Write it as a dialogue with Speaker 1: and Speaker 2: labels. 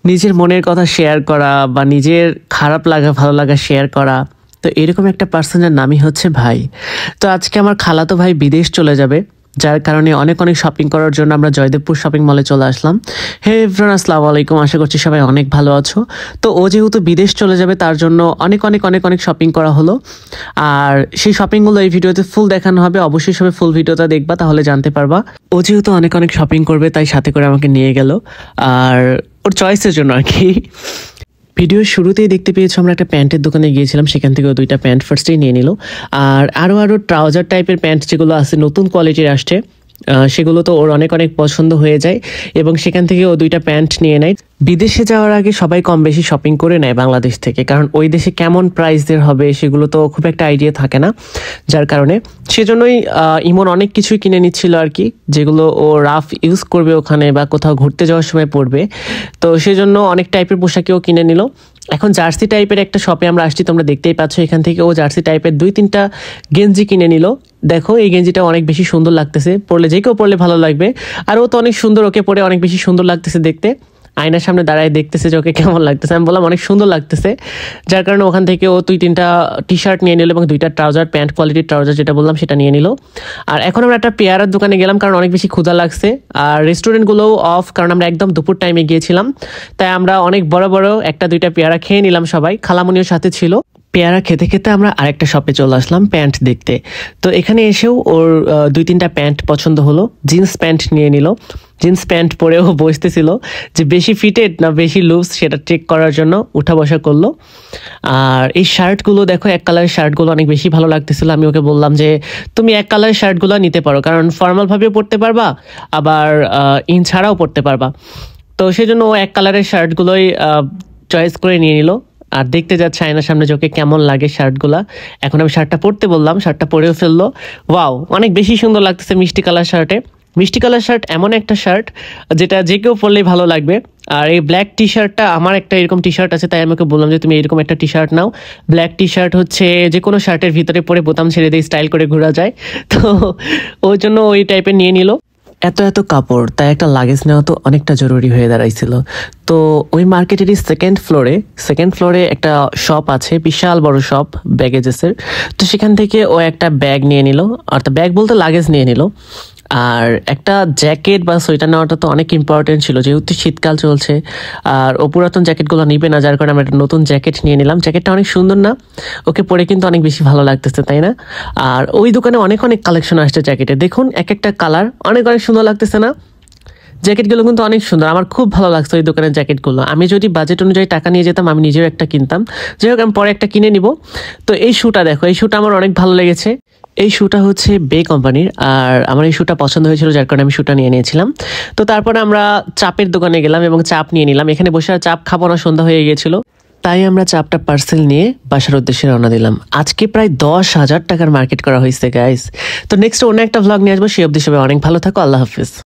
Speaker 1: নিজের মনের কথা শেয়ার করা বা নিজের খারাপ লাগা ভালো লাগা শেয়ার করা, তো এরকম একটা পার্সনের নামই হচ্ছে ভাই। তো আজকে আমার খালাতো ভাই বিদেশ চলে যাবে, যার কারণে অনেক অনেক শপিং করার জন্য আমরা জয়দেবপুর শপিং মলে চলে আসলাম। হে এভরিওয়ান, আসসালামু আলাইকুম, আশা করছি সবাই অনেক ভালো আছো। তো ও যেহেতু বিদেশ চলে যাবে তার জন্য অনেক অনেক অনেক অনেক শপিং করা হলো, আর সেই শপিংগুলো এই ভিডিওতে ফুল দেখানো হবে। অবশ্যই সবাই ফুল ভিডিওটা দেখবা, তাহলে জানতে পারবা। ও যেহেতু অনেক অনেক শপিং করবে তাই সাথে করে আমাকে নিয়ে গেল, আর ওর চয়েসের জন্য আর কি। ভিডিওর শুরুতেই দেখতে পেয়েছো আমরা একটা প্যান্টের দোকানে গিয়েছিলাম, সেখান থেকে দুইটা প্যান্ট ফার্স্টেই নিয়ে নিল। আর আরও ট্রাউজার টাইপের প্যান্ট যেগুলো আছে নতুন কোয়ালিটির আসছে, সেগুলো তো ওর অনেক অনেক পছন্দ হয়ে যায় এবং সেখান থেকে ও দুইটা প্যান্ট নিয়ে নেয়। বিদেশে যাওয়ার আগে সবাই কম বেশি শপিং করে নেয় বাংলাদেশ থেকে, কারণ ওই দেশে কেমন প্রাইসদের হবে সেগুলো তো খুব একটা আইডিয়া থাকে না, যার কারণে সেজন্যই ইমন অনেক কিছুই কিনে নিচ্ছিল আর কি, যেগুলো ও রাফ ইউজ করবে ওখানে বা কোথাও ঘুরতে যাওয়ার সময় পরবে। তো সেজন্য অনেক টাইপের পোশাকেও কিনে নিল। এখন জার্সি টাইপের একটা শপে আমরা আসছি, তোমরা দেখতেই পাচ্ছ। এখান থেকে ও জার্সি টাইপের 2-3টা গেঞ্জি কিনে নিল। দেখো এই গেঞ্জিটা অনেক বেশি সুন্দর লাগতেছে, পরলে যে কেউ পরলে ভালো লাগবে। আর ও তো অনেক সুন্দর, ওকে পরে অনেক বেশি সুন্দর লাগতেছে দেখতে। আয়নার সামনে দাঁড়ায় দেখতেছে যে ওকে কেমন লাগতেছে। আমি বললাম অনেক সুন্দর লাগতেছে, যার কারণে ওখান থেকে ও 2-3টা টি শার্ট নিয়ে নিল এবং 2টা ট্রাউজার, প্যান্ট কোয়ালিটির ট্রাউজার যেটা বললাম সেটা নিয়ে নিল। আর এখন আমরা একটা পেয়ারার দোকানে গেলাম, কারণ অনেক বেশি ক্ষুধা লাগছে। আর রেস্টুরেন্টগুলোও অফ, কারণ আমরা একদম দুপুর টাইমে গিয়েছিলাম। তাই আমরা অনেক বড় বড় 1-2টা পেয়ারা খেয়ে নিলাম সবাই, খালামুনিও সাথে ছিল। পেয়ারা খেতে খেতে আমরা আরেকটা শপে চলে আসলাম প্যান্ট দেখতে। তো এখানে এসেও ওর 2-3টা প্যান্ট পছন্দ হলো, জিন্স প্যান্ট নিয়ে নিল। জিন্স প্যান্ট পরেও বসতেছিল যে বেশি ফিটেড না বেশি লুজ সেটা চেক করার জন্য উঠা বসা করলো। আর এই শার্টগুলো দেখো, এক কালারের শার্টগুলো অনেক বেশি ভালো লাগতেছিল। আমি ওকে বললাম যে তুমি এক কালারের শার্টগুলো নিতে পারো, কারণ ফর্মালভাবেও পরতে পারবা আবার ইন ছাড়াও পরতে পারবা। তো সেজন্য ও এক কালারের শার্টগুলোই চয়েস করে নিয়ে নিল। আর দেখতে যাচ্ছে আয়নার সামনে যে ওকে কেমন লাগে শার্টগুলা। এখন আমি শার্টটা পরতে বললাম, শার্টটা পরেও ফেললো। ওয়াও, অনেক বেশি সুন্দর লাগতেছে মিষ্টি কালার শার্টে। মিষ্টি কালার শার্ট এমন একটা শার্ট যেটা যে কেউ পরলেই ভালো লাগবে। আর এই ব্ল্যাক টি শার্টটা, আমার একটা এরকম টি শার্ট আছে, তাই আমি ওকে বললাম যে তুমি এরকম একটা টি শার্ট নাও। ব্ল্যাক টি শার্ট হচ্ছে যে কোনো শার্টের ভিতরে পরে বোতাম ছেড়ে দিয়ে স্টাইল করে ঘোরা যায়, তো ওই জন্য ওই টাইপের নিয়ে নিল। এত এত কাপড়, তাই একটা লাগেজ নেওয়া তো অনেকটা জরুরি হয়ে দাঁড়াইছিল। তো ওই মার্কেটেরই সেকেন্ড ফ্লোরে একটা শপ আছে, বিশাল বড় শপ ব্যাগেজেসের। তো সেখান থেকে ও একটা ব্যাগ নিয়ে নিল, অর্থাৎ ব্যাগ বলতে লাগেজ নিয়ে নিল। আর একটা জ্যাকেট বা সোয়েটার নেওয়াটা তো অনেক ইম্পর্টেন্ট ছিল, যেহেতু শীতকাল চলছে। আর ও পুরাতন জ্যাকেটগুলো নিবে না, যার কারণে আমরা একটা নতুন জ্যাকেট নিয়ে নিলাম। জ্যাকেটটা অনেক সুন্দর না? ওকে পরে কিন্তু অনেক বেশি ভালো লাগতেছে, তাই না? আর ওই দোকানে অনেক অনেক কালেকশন আসছে জ্যাকেটে, দেখুন এক একটা কালার অনেক অনেক সুন্দর লাগতেছে না? জ্যাকেটগুলো কিন্তু অনেক সুন্দর, আমার খুব ভালো লাগছে ওই দোকানের জ্যাকেটগুলো। আমি যদি বাজেট অনুযায়ী টাকা নিয়ে যেতাম আমি নিজেও একটা কিনতাম। যাই হোক, আমি পরে একটা কিনে নিব। তো এই শুটা দেখো, এই শুটা আমার অনেক ভালো লেগেছে। এই শুটা হচ্ছে বে কোম্পানির, আর আমার এই শুটা পছন্দ হয়েছিল, যার কারণে আমি শুটা নিয়ে নিয়েছিলাম। তো তারপরে আমরা চাপের দোকানে গেলাম এবং চাপ নিয়ে নিলাম। এখানে বসে আর চাপ খাবো না, সন্ধ্যা হয়ে গিয়েছিল, তাই আমরা চাপটা পার্সেল নিয়ে বাসার উদ্দেশ্যে রওনা দিলাম। আজকে প্রায় 10,000 টাকার মার্কেট করা হয়েছে গাইস। তো নেক্সট অন্য একটা ভ্লগ নিয়ে আসবো, সেই অবধি সবাই অনেক ভালো থাকো, আল্লাহ হাফিজ।